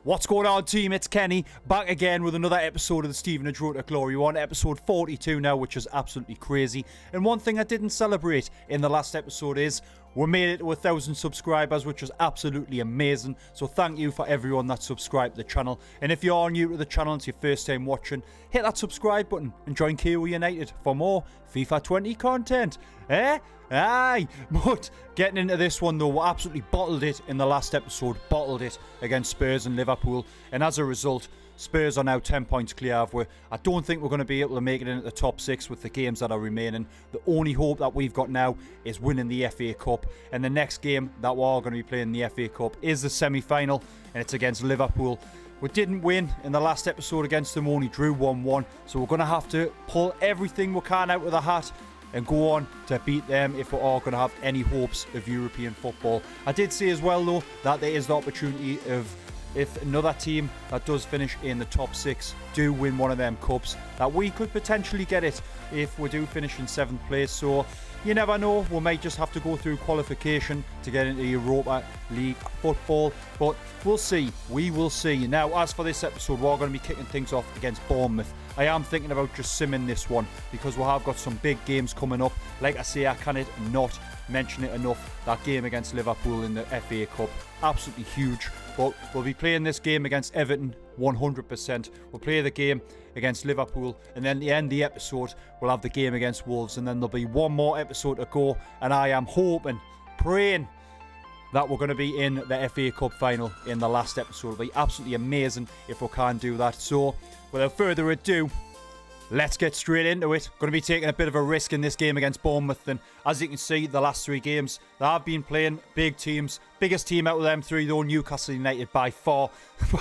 What's going on, team? It's Kenny, back again with another episode of the Stevenage Road to Glory. We're on episode 42 now, which is absolutely crazy. And one thing I didn't celebrate in the last episode is we made it to 1,000 subscribers, which is absolutely amazing. So thank you for everyone that subscribed to the channel. And if you are new to the channel and it's your first time watching, hit that subscribe button and join KO United for more FIFA 20 content. Eh? Aye. But getting into this one though, we absolutely bottled it in the last episode. Bottled it against Spurs and Liverpool. And as a result, Spurs are now 10 points clear of we. I don't think we're going to be able to make it into the top 6 with the games that are remaining. The only hope that we've got now is winning the FA Cup. And the next game that we're going to be playing in the FA Cup is the semi-final. And it's against Liverpool. We didn't win in the last episode against them, only drew 1-1. So we're going to have to pull everything we can out of the hat and go on to beat them if we're all going to have any hopes of European football. I did say as well though that there is the opportunity of, if another team that does finish in the top 6 do win one of them cups, that we could potentially get it if we do finish in 7th place. So you never know, we might just have to go through qualification to get into Europa League football, but we'll see. We will see. Now, as for this episode, we're going to be kicking things off against Bournemouth. I am thinking about just simming this one because we have got some big games coming up. Like I say, I cannot not mention it enough. That game against Liverpool in the FA Cup, absolutely huge. But we'll be playing this game against Everton 100%. We'll play the game against Liverpool, and then at the end of the episode, we'll have the game against Wolves, and then there'll be one more episode to go. And I am hoping, praying that we're going to be in the FA Cup final in the last episode. It'll be absolutely amazing if we can do that. So, without further ado, let's get straight into it. Going to be taking a bit of a risk in this game against Bournemouth. And as you can see, the last 3 games, they have been playing big teams. Biggest team out of them 3 though, Newcastle United by far.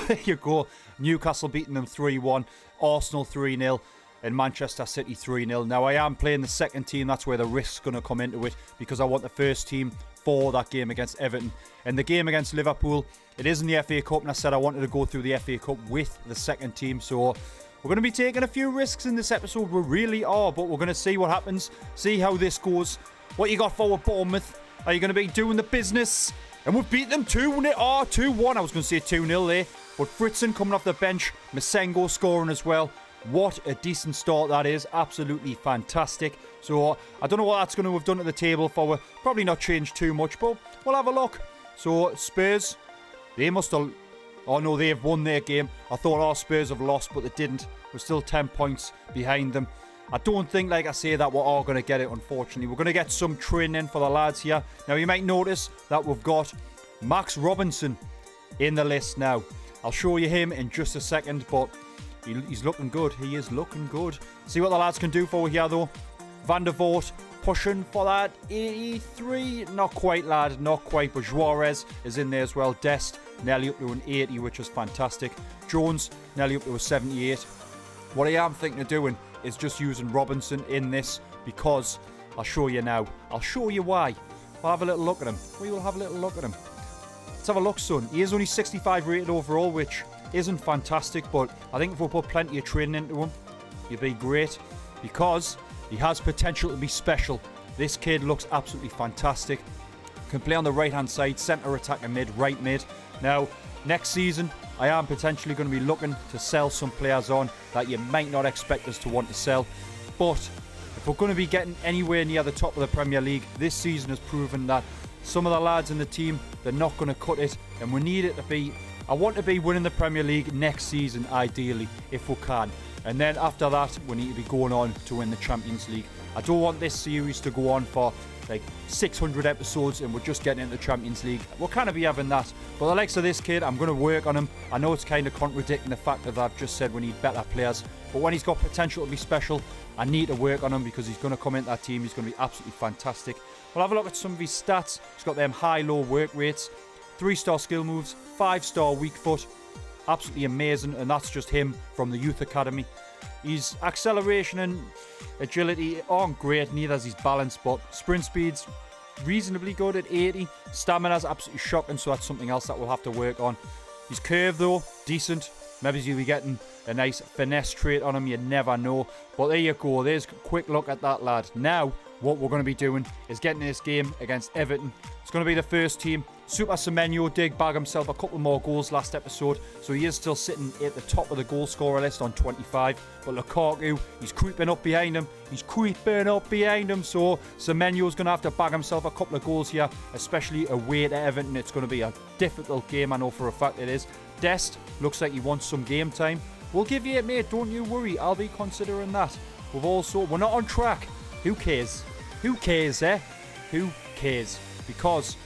There you go. Newcastle beating them 3-1. Arsenal 3-0. And Manchester City 3-0. Now, I am playing the second team. That's where the risk's going to come into it, because I want the first team for that game against Everton. And the game against Liverpool, it is in the FA Cup, and I said I wanted to go through the FA Cup with the second team. So we're going to be taking a few risks in this episode. We really are, but we're going to see what happens, see how this goes. What you got for Bournemouth? Are you going to be doing the business? And we've beat them 2-1. I was going to say 2-0 there. But Fritzen coming off the bench, Masengo scoring as well. What a decent start that is. Absolutely fantastic. So I don't know what that's going to have done to the table for. Probably not changed too much, but we'll have a look. So Spurs, they must have... Oh no, they've won their game. I thought our Spurs have lost, but they didn't. We're still 10 points behind them. I don't think, like I say, that we're all going to get it, unfortunately. We're going to get some training for the lads here. Now, you might notice that we've got Max Robinson in the list now. I'll show you him in just a second, but he's looking good. He is looking good. See what the lads can do for here, though. Van der Voort pushing for that 83. Not quite, lad. Not quite. But Juarez is in there as well. Dest nearly up to an 80, which is fantastic. Jones nearly up to a 78. What I am thinking of doing is just using Robinson in this, because I'll show you now. I'll show you why. We'll have a little look at him. We will have a little look at him. Let's have a look, son. He is only 65 rated overall, which isn't fantastic, but I think if we put plenty of training into him, he'll be great, because he has potential to be special. This kid looks absolutely fantastic. Can play on the right-hand side, centre attacker mid, right mid. Now, next season, I am potentially going to be looking to sell some players on that you might not expect us to want to sell. But if we're going to be getting anywhere near the top of the Premier League, this season has proven that some of the lads in the team, they're not going to cut it. And we need it to be... I want to be winning the Premier League next season, ideally, if we can. And then after that, we need to be going on to win the Champions League. I don't want this series to go on for like 600 episodes and we're just getting into the Champions League. We'll kind of be having that. But the likes of this kid, I'm going to work on him. I know it's kind of contradicting the fact that I've just said we need better players. But when he's got potential to be special, I need to work on him, because he's going to come into that team. He's going to be absolutely fantastic. We'll have a look at some of his stats. He's got them high-low work rates, 3-star skill moves, 5-star weak foot. Absolutely amazing, and that's just him from the youth academy. His acceleration and agility aren't great, neither is his balance, but sprint speed's reasonably good at 80. Stamina's absolutely shocking, so that's something else that we'll have to work on. His curve, though, decent. Maybe you'll be getting a nice finesse trait on him, you never know. But there you go, there's a quick look at that lad. Now, what we're going to be doing is getting this game against Everton. It's going to be the first team Super Semenyo did bag himself a couple more goals last episode, so he is still sitting at the top of the goal scorer list on 25. But Lukaku, he's creeping up behind him. So Semenyo's going to have to bag himself a couple of goals here, especially away to Everton. It's going to be a difficult game, I know for a fact it is. Dest looks like he wants some game time. We'll give you it, mate. Don't you worry. I'll be considering that. We're not on track. Who cares? Who cares, eh? Who cares? Because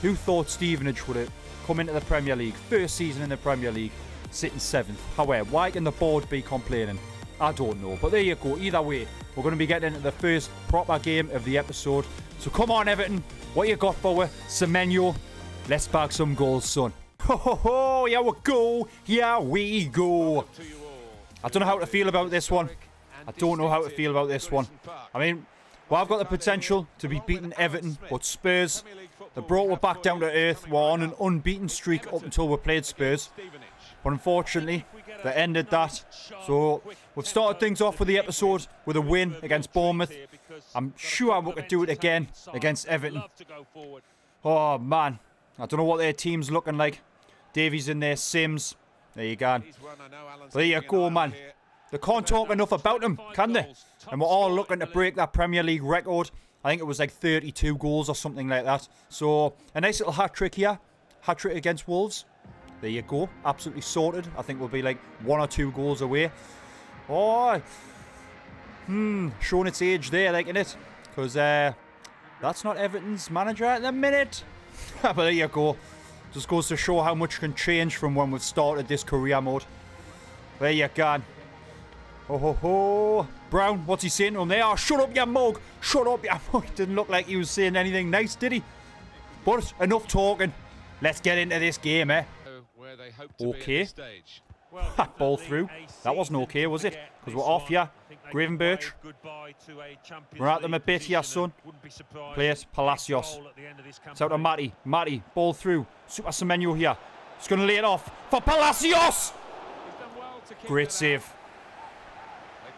who thought Stevenage would have come into the Premier League, first season in the Premier League, sitting 7th? However, why can the board be complaining? I don't know. But there you go. Either way, we're going to be getting into the first proper game of the episode. So come on, Everton. What you got for us? Semenyo. Let's bag some goals, son. Ho ho ho. Here we go. Here we go. I don't know how to feel about this one. I mean, well, I've got the potential to be beating Everton, but Spurs, they brought us back down to earth. We're on an unbeaten streak up until we played Spurs. But unfortunately, they ended that. So we've started things off with the episode with a win against Bournemouth. I'm sure we could do it again against Everton. Oh, man. I don't know what their team's looking like. Davies in there, Sims. There you go. There you go, man. They can't talk enough about them, can they? And we're all looking to break that Premier League record. I think it was like 32 goals or something like that. So, a nice little hat-trick here. Hat-trick against Wolves. There you go. Absolutely sorted. I think we'll be like 1 or 2 goals away. Oh. Showing its age there, like, innit? Because that's not Everton's manager at the minute. But there you go. Just goes to show how much can change from when we've started this career mode. There you go. Oh ho ho. Brown, what's he saying to him there? Oh, shut up, you mug. Shut up, you mug. Didn't look like he was saying anything nice, did he? But enough talking. Let's get into this game, eh? Okay. Ball through. That wasn't okay, was it? Because we're off here. Gravenberch. We're at them a bit here, son. Play it. Palacios. It's out to Matty. Matty. Ball through. Super Semenyo here. He's going to lay it off for Palacios. Great save.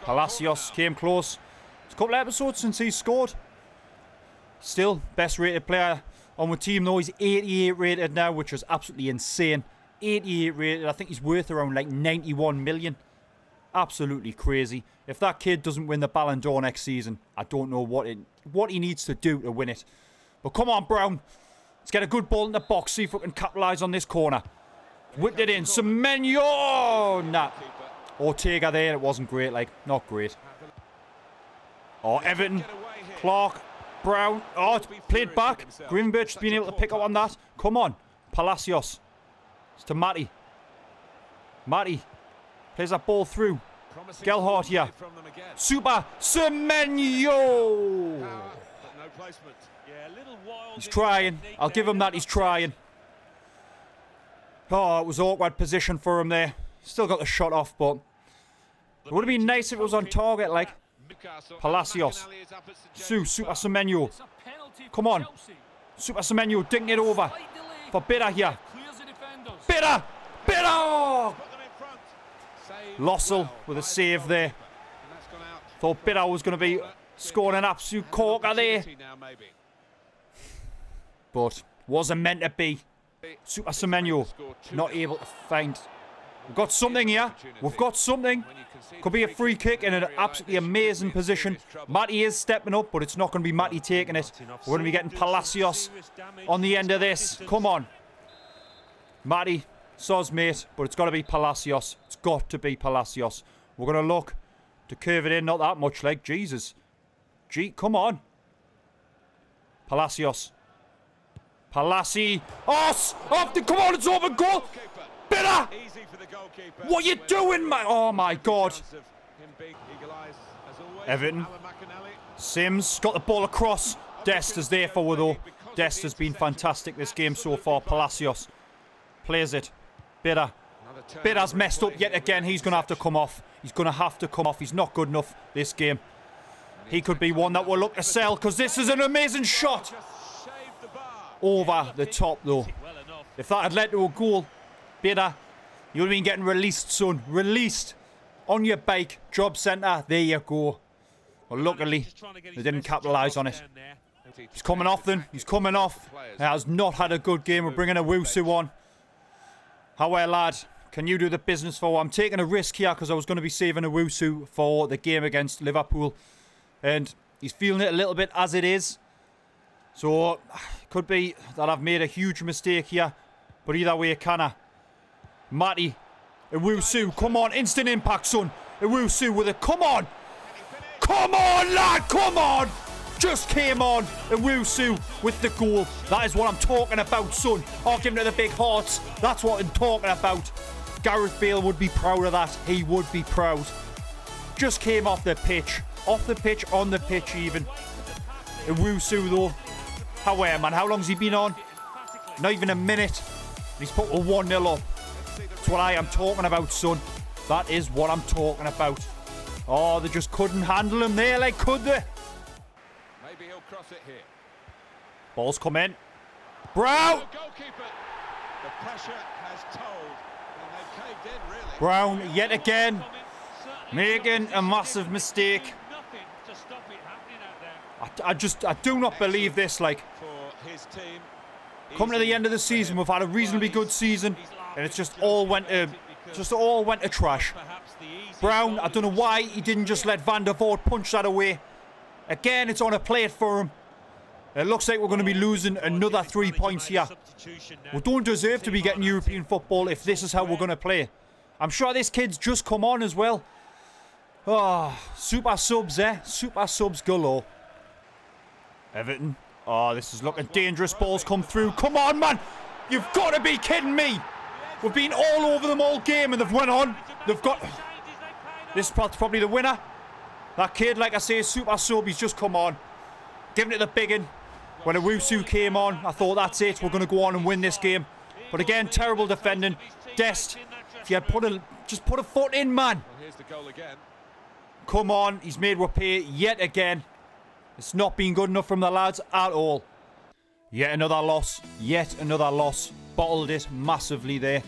Palacios came close. It's a couple of episodes since he scored. Still, best rated player on the team though. He's 88 rated now, which is absolutely insane. 88 rated. I think he's worth around like 91 million. Absolutely crazy. If that kid doesn't win the Ballon d'Or next season, I don't know what he needs to do to win it. But come on, Brown. Let's get a good ball in the box. See if we can capitalise on this corner. Whipped it in. Semenyo! Nah. Ortega there. It wasn't great. Like, not great. Oh, Everton. Clark. Brown. Oh, it's played back. Gravenberch's been able to pick up on that. Come on. Palacios. It's to Matty. Matty. Plays that ball through. Gelhardt here. Super Semenyo. He's trying. I'll give him that. He's trying. Oh, it was an awkward position for him there. Still got the shot off, but it would have been nice if it was on target, like. Palacios. Super Semenyo. Come on. Super Semenyo dinking it over. For Bitter here. Bitter! Bitter! Lossell with a save there. Thought Bitter was going to be scoring an absolute corker there. But wasn't meant to be. Super Semenyo not able to find. We've got something here. We've got something. Could be a free kick in an absolutely amazing position. Matty is stepping up, but it's not going to be Matty taking it. We're going to be getting Palacios on the end of this. Come on. Matty, soz mate, but it's got to be Palacios. It's got to be Palacios. We're going to look to curve it in, not that much, like, Jesus. Come on. Palacios. Come on, it's over, goal. Bitter! What are you doing, man? Oh, my God. Everton. Sims got the ball across. Dest is there for though. Dest has been fantastic this game so far. Palacios plays it. Bitter. Bitter's messed up yet again. He's going to have to come off. He's going to have to come off. He's not good enough this game. He could be one that will look to sell because this is an amazing shot. Over the top, though. If that had led to a goal, Bitter, you would have been getting released, son. Released. On your bike. Job centre. There you go. Well, luckily, they didn't capitalise on it. He's coming off then. He's coming off. He has not had a good game. We're bringing a Wusu on. How well, lad? Can you do the business for? I'm taking a risk here because I was going to be saving a Wusu for the game against Liverpool. And he's feeling it a little bit as it is. So, could be that I've made a huge mistake here. But either way, can I? Matty. Wusu, come on. Instant impact, son. Wusu with it. Come on. Come on, lad. Come on. Just came on. Wusu with the goal. That is what I'm talking about, son. Oh, give him to the big hearts. That's what I'm talking about. Gareth Bale would be proud of that. He would be proud. Just came off the pitch. Off the pitch, on the pitch even. Wusu, though. Man, how long's he been on? Not even a minute. He's put a 1-0 up. That's what I am talking about, son. That is what I'm talking about. Oh, they just couldn't handle him there, like, could they? Maybe he'll cross it here. Ball's come in. Brown! The pressure has told. And they caved in, really. Brown, yet again, making a massive mistake. I do not believe this, like. Coming to the end of the season, we've had a reasonably good season, and it's just all went to trash. Brown, I don't know why he didn't just let Van der Voort punch that away. Again, it's on a plate for him. It looks like we're going to be losing another 3 points here. We don't deserve to be getting European football if this is how we're going to play. I'm sure this kid's just come on as well. Oh, super subs, eh? Super subs galore. Everton. Oh, this is looking dangerous. Balls come through. Come on, man. You've got to be kidding me. We've been all over them all game and they've went on. They've got... This is probably the winner. That kid, like I say, super sub. He's just come on. Giving it the big one. When Wusu came on, I thought, that's it. We're going to go on and win this game. But again, terrible defending. Dest, if you had just put a foot in, man. Well, here's the goal again. Come on. He's made repay yet again. It's not been good enough from the lads at all. Yet another loss. Yet another loss. Bottled it massively there.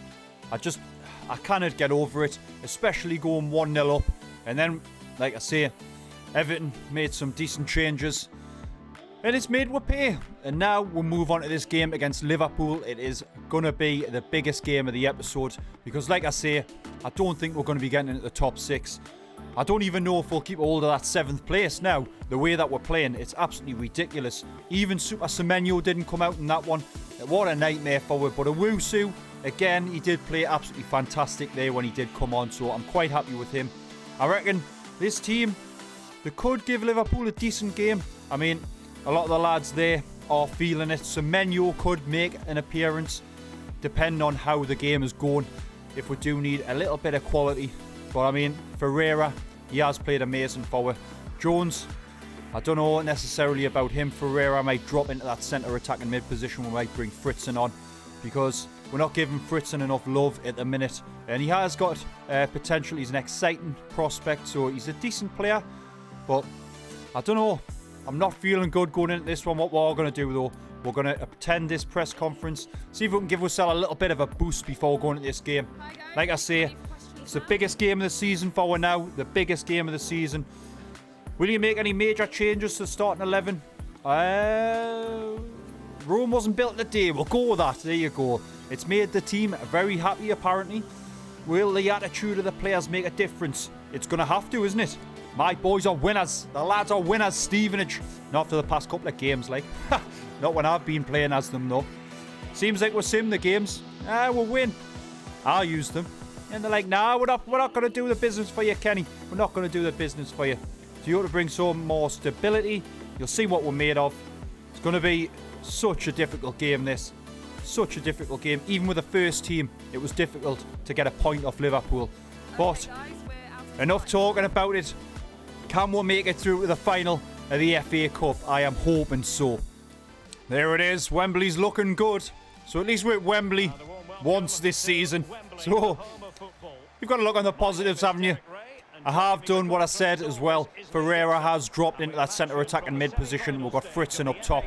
I cannot get over it. Especially going 1-0 up. And then, like I say, Everton made some decent changes. And it's made repay. And now we'll move on to this game against Liverpool. It is going to be the biggest game of the episode. Because like I say, I don't think we're going to be getting into the top 6. I don't even know if we'll keep hold of that 7th place now. The way that we're playing, it's absolutely ridiculous. Even Super Semenyo didn't come out in that one. What a nightmare forward. But Wusu, again, he did play absolutely fantastic there when he did come on. So I'm quite happy with him. I reckon this team, they could give Liverpool a decent game. I mean, a lot of the lads there are feeling it. Semenyo could make an appearance, depending on how the game is going. If we do need a little bit of quality. But I mean, Ferreira, he has played amazing forward. Jones, I don't know necessarily about him. Ferreira might drop into that centre attacking mid position. We might bring Fritzen on because we're not giving Fritzen enough love at the minute. And he has got potential. He's an exciting prospect, so he's a decent player. But I don't know. I'm not feeling good going into this one. What we're going to do though, we're going to attend this press conference, see if we can give ourselves a little bit of a boost before going into this game. Like I say, it's the biggest game of the season for us now. The biggest game of the season. Will you make any major changes to the starting 11? Rome wasn't built today. We'll go with that. There you go. It's made the team very happy, apparently. Will the attitude of the players make a difference? It's going to have to, isn't it? My boys are winners. The lads are winners, Stevenage. Not after the past couple of games, like. Not when I've been playing as them, though. Seems like we're sim the games. We'll win. I'll use them. And they're like, nah, we're not going to do the business for you, Kenny. We're not going to do the business for you. So you ought to bring some more stability. You'll see what we're made of. It's going to be such a difficult game, this. Such a difficult game. Even with the first team, it was difficult to get a point off Liverpool. But enough talking about it. Can we make it through to the final of the FA Cup? I am hoping so. There it is. Wembley's looking good. So at least we're at Wembley once this season. So you've got to look on the positives, haven't you? I have done what I said as well. Ferreira has dropped into that centre attacking mid position. We've got Fritzen up top.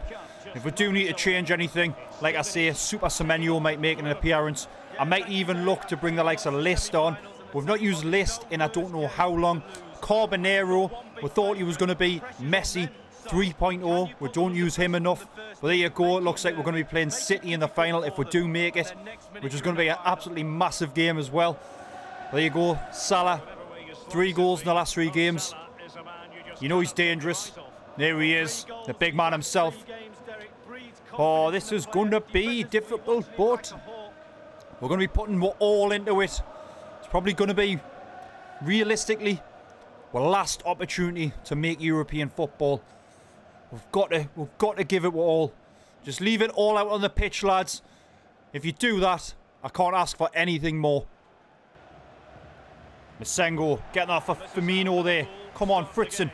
If we do need to change anything, like I say, Super Semenyo might make an appearance. I might even look to bring the likes of List on. We've not used List in I don't know how long. Carbonero, we thought he was going to be Messi. 3.0. We don't use him enough. But there you go. It looks like we're going to be playing City in the final if we do make it, which is going to be an absolutely massive game as well. There you go. Salah, 3 goals in the last 3 games. You know he's dangerous. There he is, the big man himself. Oh, this is going to be difficult, but we're going to be putting all into it. It's probably going to be, realistically, our last opportunity to make European football. We've got to give it all. Just leave it all out on the pitch, lads. If you do that, I can't ask for anything more. Masengo getting off of Firmino there. Come on, Fritzen.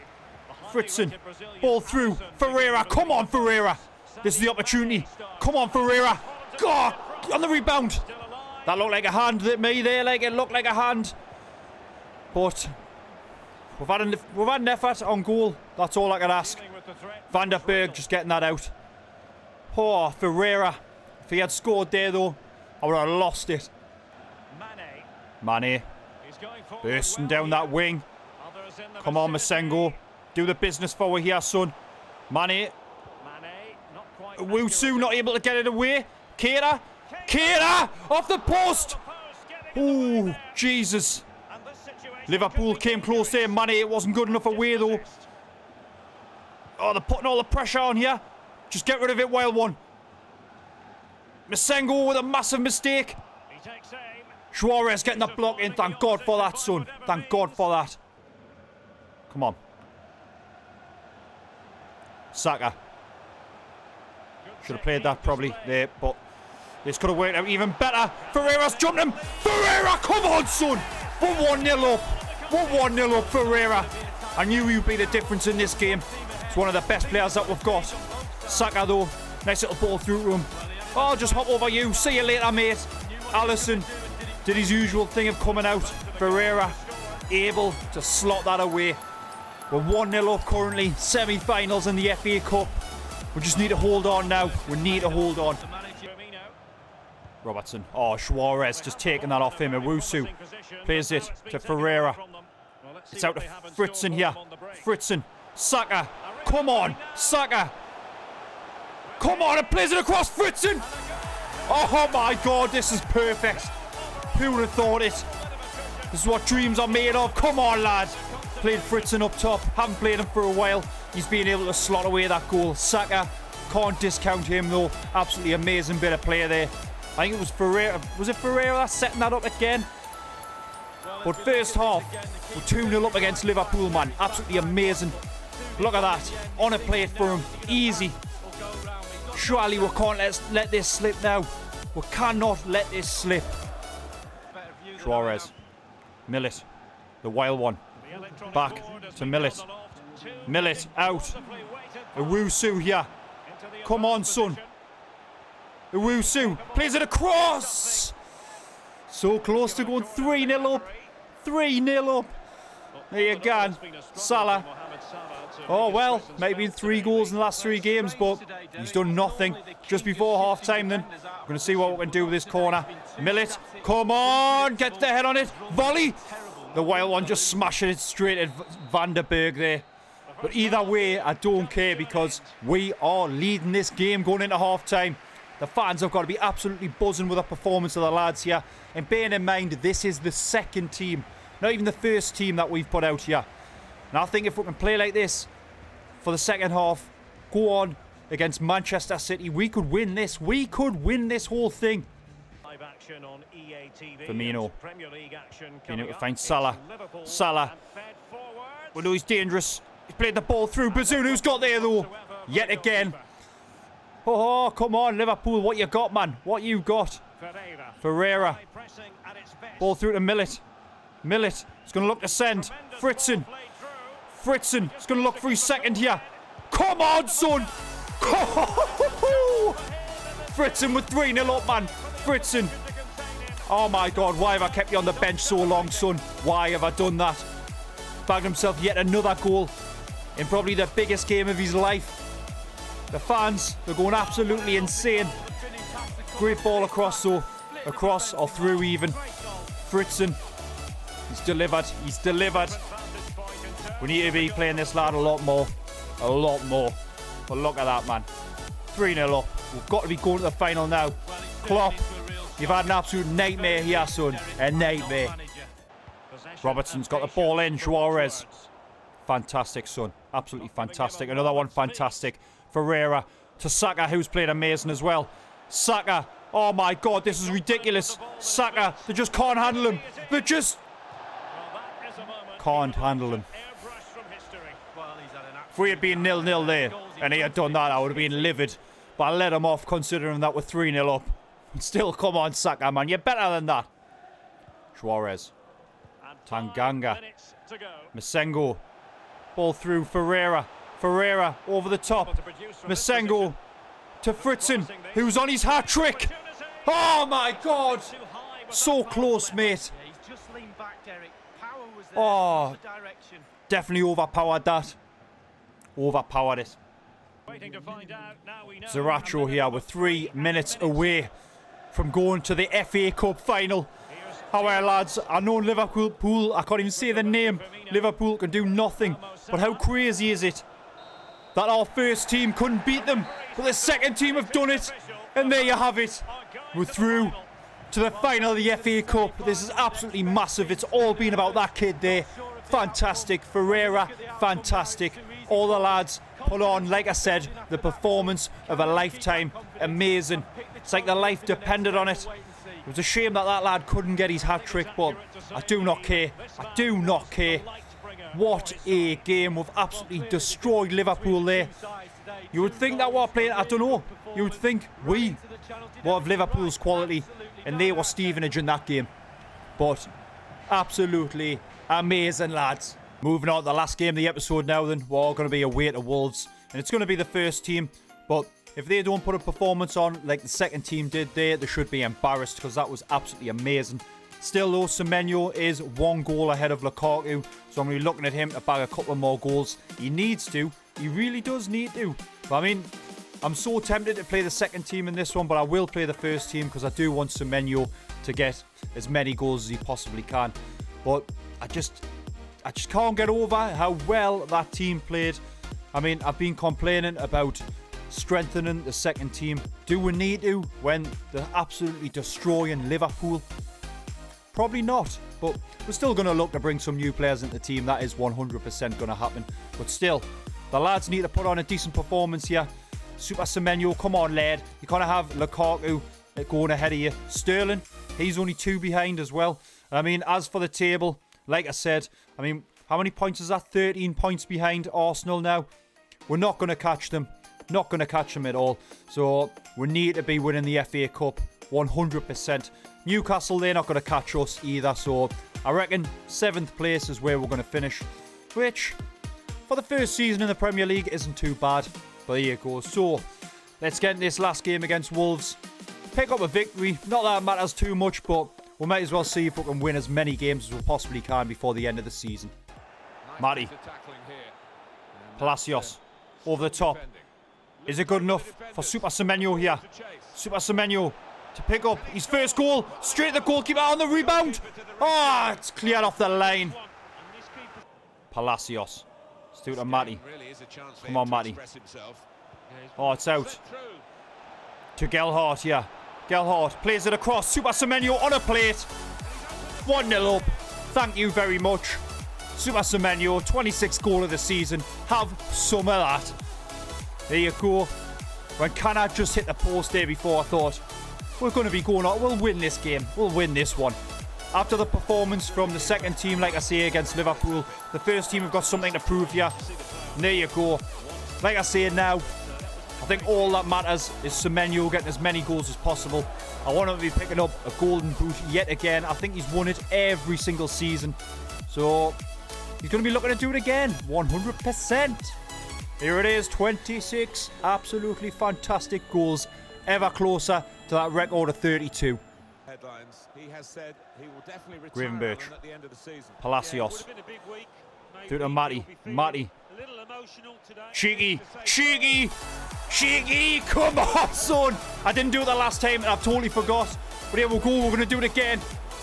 Fritzen. Ball through. Ferreira. Come on, Ferreira. This is the opportunity. Come on, Ferreira. God, on the rebound. That looked like a hand at me there. Like it looked like a hand. But we've had an effort on goal. That's all I can ask. Van der Berg just getting that out. Oh, Ferreira. If he had scored there, though, I would have lost it. Mane. Bursting down that wing. Come on, Masengo. Do the business forward here, son. Mane. Wusu not able to get it away. Keita. Keita! Off the post! Oh, Jesus. Liverpool came close there. Mane, it wasn't good enough away, though. Oh, they're putting all the pressure on here. Just get rid of it, wild one. Masengo with a massive mistake. Suarez getting the block in. Thank God for that, son. Thank God for that. Come on. Saka. Should have played that probably there, but this could have worked out even better. Ferreira's jumped him. Ferreira, come on, son. We're 1-0 up. We're 1-0 up, Ferreira. I knew he'd be the difference in this game. He's one of the best players that we've got. Saka, though. Nice little ball through to him. Oh, I'll just hop over you. See you later, mate. Alisson did his usual thing of coming out. Ferreira able to slot that away. We're 1-0 up currently. Semi-finals in the FA Cup. We just need to hold on now. We need to hold on. Robertson. Oh, Suarez just taking that off him. Owusu plays it to Ferreira. It's out to Fritzen here. Fritzen. Saka. Come on. Saka. Come on. And plays it across Fritzen. Oh my God. This is perfect. Who would have thought it? This is what dreams are made of. Come on, lad. Played Fritzen up top. Haven't played him for a while. He's been able to slot away that goal. Saka. Can't discount him, though. Absolutely amazing bit of play there. I think it was Ferreira. Was it Ferreira setting that up again? But first half, we're 2-0 up against Liverpool, man. Absolutely amazing. Look at that. On a plate for him. Easy. Surely we can't let this slip now. We cannot let this slip. Suarez. Millet. The wild one. Back to Millet. Millet out. Owusu here. Come on, son. Owusu plays it across. So close to going 3-0 up. 3-0 up. There you go. Salah. Oh, well, maybe 3 goals in the last 3 games, but he's done nothing. Just before half-time, then. We're going to see what we can do with this corner. Millet. Come on. Get the head on it. Volley. The wild one just smashing it straight at Van der Berg there. But either way, I don't care because we are leading this game going into half-time. The fans have got to be absolutely buzzing with the performance of the lads here. And bearing in mind, this is the second team, not even the first team that we've put out here. And I think if we can play like this for the second half, go on against Manchester City, we could win this. We could win this whole thing. Firmino. Firmino to find Salah. Salah. We know he's dangerous. He's played the ball through. Bazunu got there, though. Yet again. Oh, come on, Liverpool. What you got, man? What you got? Ferreira. Ball through to Millet. Millet. He's going to look to send. Fritzen. Fritzen. He's going to look for his second here. Come on, son. Fritzen with 3-0 up, man. Fritzen. Oh, my God. Why have I kept you on the bench so long, son? Why have I done that? Bagged himself yet another goal in probably the biggest game of his life. The fans, they're going absolutely insane. Great ball across, though. Across or through even. Fritzen. He's delivered. He's delivered. We need to be playing this lad a lot more. a lot more. But look at that, man. 3-0 up. We've got to be going to the final now. Klopp, you've had an absolute nightmare here, son. A nightmare. Robertson's got the ball in. Suarez. Fantastic, son. Absolutely fantastic. Another one fantastic. Ferreira to Saka, who's played amazing as well. Saka. Oh, my God. This is ridiculous. Saka. They just can't handle him. They just can't handle him. If we had been 0-0 there and he had done that, I would have been livid. But I let him off considering that we're 3-0 up. Still, come on, Saka, man. You're better than that. Suarez. Tanganga. Masengo. Ball through Ferreira. Ferreira over the top. Masengo to Fritzen, who's on his hat-trick. Oh, my God. So close, mate. Oh, definitely overpowered that. Overpowered it. Zaracho here. We're 3 minutes away from going to the FA Cup final. However, lads, I know Liverpool, I can't even say the name. Liverpool can do nothing. But how crazy is it that our first team couldn't beat them, but the second team have done it? And there you have it. We're through to the final of the FA Cup. This is absolutely massive. It's all been about that kid there. Fantastic. Ferreira, fantastic. All the lads put on, like I said, the performance of a lifetime. Amazing. It's like their life depended on it. It was a shame that that lad couldn't get his hat-trick, but I do not care. I do not care. What a game. We've absolutely destroyed Liverpool there. You would think that we're playing, I don't know. You would think we were of Liverpool's quality and they were Stevenage in that game. But absolutely amazing, lads. Moving on to the last game of the episode now then. We're all going to be away to Wolves. And it's going to be the first team. But if they don't put a performance on like the second team did there, they should be embarrassed because that was absolutely amazing. Still though, Semenyo is 1 goal ahead of Lukaku. So I'm really looking at him to bag a couple more goals. He needs to. He really does need to. But I mean, I'm so tempted to play the second team in this one, but I will play the first team because I do want Semenyo to get as many goals as he possibly can. But I just can't get over how well that team played. I mean, I've been complaining about strengthening the second team. Do we need to when they're absolutely destroying Liverpool? Probably not, but we're still going to look to bring some new players into the team. That is 100% going to happen. But still, the lads need to put on a decent performance here. Super Semenyo, come on, lad. You can't have Lukaku going ahead of you. Sterling, he's only 2 behind as well. I mean, as for the table, like I said, I mean, how many points is that? 13 points behind Arsenal now. We're not going to catch them. Not going to catch them at all. So we need to be winning the FA Cup 100%. Newcastle, they're not going to catch us either. So I reckon 7th place is where we're going to finish. Which, for the first season in the Premier League, isn't too bad. But there you go. So let's get in this last game against Wolves. Pick up a victory. Not that it matters too much, but we might as well see if we can win as many games as we possibly can before the end of the season. Matty. Palacios. Over the top. Is it good enough for Super Semenyo here? Super Semenyo to pick up his first goal. Straight to the goalkeeper on the rebound. Oh, it's cleared off the line. Palacios. Let's do it to Matty. Come on, Matty. Oh, it's out. To Gelhardt here. Gelhardt plays it across. Super Semenyo on a plate. 1-0 up. Thank you very much. Super Semenyo, 26th goal of the season. Have some of that. There you go. When Cannot just hit the post there before, I thought, we're going to be going on. We'll win this game. We'll win this one. After the performance from the second team, like I say, against Liverpool, the first team have got something to prove here. And there you go. Like I say now, I think all that matters is Semenyo getting as many goals as possible. I want him to be picking up a golden boot yet again. I think he's won it every single season. So he's going to be looking to do it again. 100%. Here it is, 26 absolutely fantastic goals. Ever closer to that record of 32. Headlines. He has said he will definitely Gravenberch. at the end of the season. Palacios. Through to Matty. Matty. Cheeky. Cheeky. Cheeky. Come on, son. I didn't do it the last time and I've totally forgot. But here we go. We're going to do it again.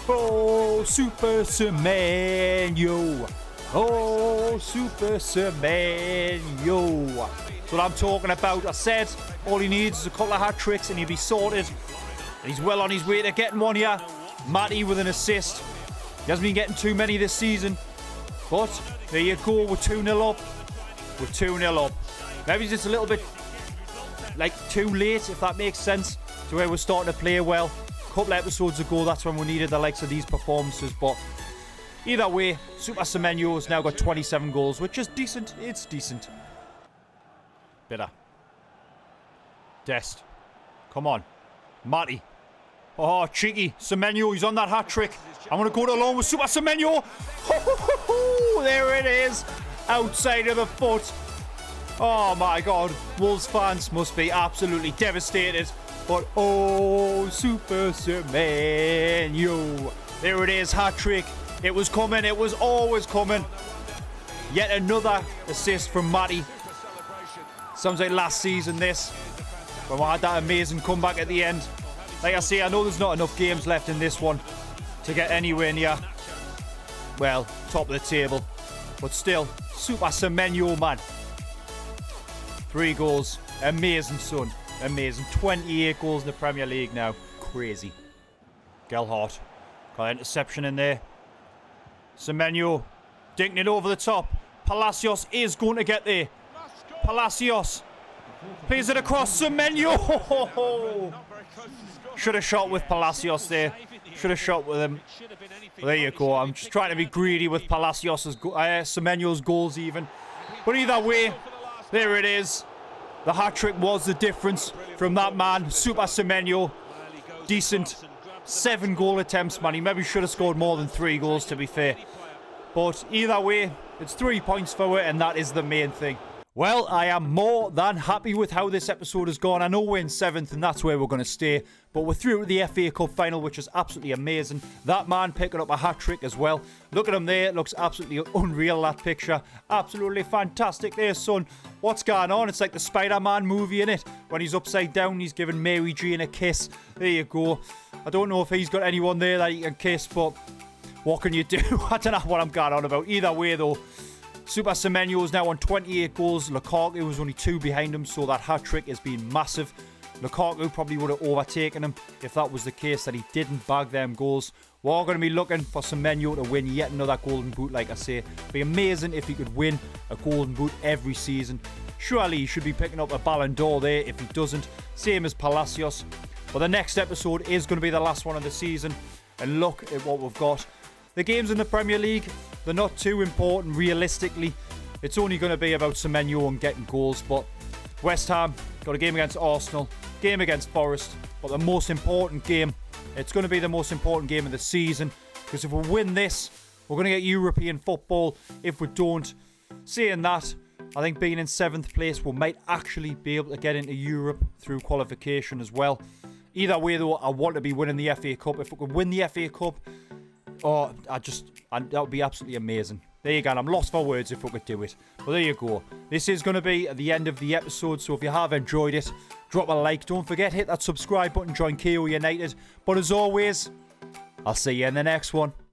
Oh, Super Semenyo. Oh, Super Semenyo. That's what I'm talking about. I said all he needs is a couple of hat tricks and he'll be sorted. And he's well on his way to getting one here. Matty with an assist. He hasn't been getting too many this season. But there you go. We're 2-0 up. We're 2-0 up. Maybe it's just a little bit like too late, if that makes sense, to where we're starting to play well. A couple of episodes ago, that's when we needed the likes of these performances. But either way, Super Semenyo has now got 27 goals, which is decent. It's decent. Bitter. Dest. Come on. Matty. Oh, cheeky. Semenyo, he's on that hat trick. I'm going to go along with Super Semenyo. There it is. Outside of the foot. Oh, my God. Wolves fans must be absolutely devastated. But, oh, Super Semenyo. There it is. Hat trick. It was coming. It was always coming. Yet another assist from Matty. Sounds like last season, this. When we had that amazing comeback at the end. Like I say, I know there's not enough games left in this one to get anywhere near, well, top of the table. But still, Super Semenyo, man. 3 goals. Amazing, son. Amazing. 28 goals in the Premier League now. Crazy. Gelhardt. Got an interception in there. Semenyo. Dinking it over the top. Palacios is going to get there. Palacios. Plays it across. Semenyo. Should have shot with Palacios there. Should have shot with him. Well, there you go. I'm just trying to be greedy with Palacios' Semenyo's goals even. But either way, there it is. The hat-trick was the difference from that man, Super Semenyo. Decent. 7 goal attempts, man. He maybe should have scored more than 3 goals, to be fair. But either way, it's 3 points for it, and that is the main thing. Well, I am more than happy with how this episode has gone. I know we're in 7th and that's where we're going to stay. But we're through to the FA Cup final, which is absolutely amazing. That man picking up a hat-trick as well. Look at him there. It looks absolutely unreal, that picture. Absolutely fantastic there, son. What's going on? It's like the Spider-Man movie, innit? When he's upside down, he's giving Mary Jane a kiss. There you go. I don't know if he's got anyone there that he can kiss, but what can you do? I don't know what I'm going on about. Either way, though. Super Semenyo is now on 28 goals. Lukaku was only 2 behind him, so that hat-trick has been massive. Lukaku probably would have overtaken him if that was the case, that he didn't bag them goals. We're going to be looking for Semenyo to win yet another golden boot, like I say. It'd be amazing if he could win a golden boot every season. Surely he should be picking up a Ballon d'Or there if he doesn't. Same as Palacios. But the next episode is going to be the last one of the season. And look at what we've got. The games in the Premier League, they're not too important realistically. It's only going to be about Semenyo and getting goals. But West Ham got a game against Arsenal, game against Forest. But the most important game, it's going to be the most important game of the season. Because if we win this, we're going to get European football. If we don't, saying that, I think being in 7th place, we might actually be able to get into Europe through qualification as well. Either way though, I want to be winning the FA Cup. If we could win the FA Cup, oh, that would be absolutely amazing. There you go. I'm lost for words if we could do it. But there you go. This is going to be at the end of the episode. So if you have enjoyed it, drop a like. Don't forget, hit that subscribe button. Join KO United. But as always, I'll see you in the next one.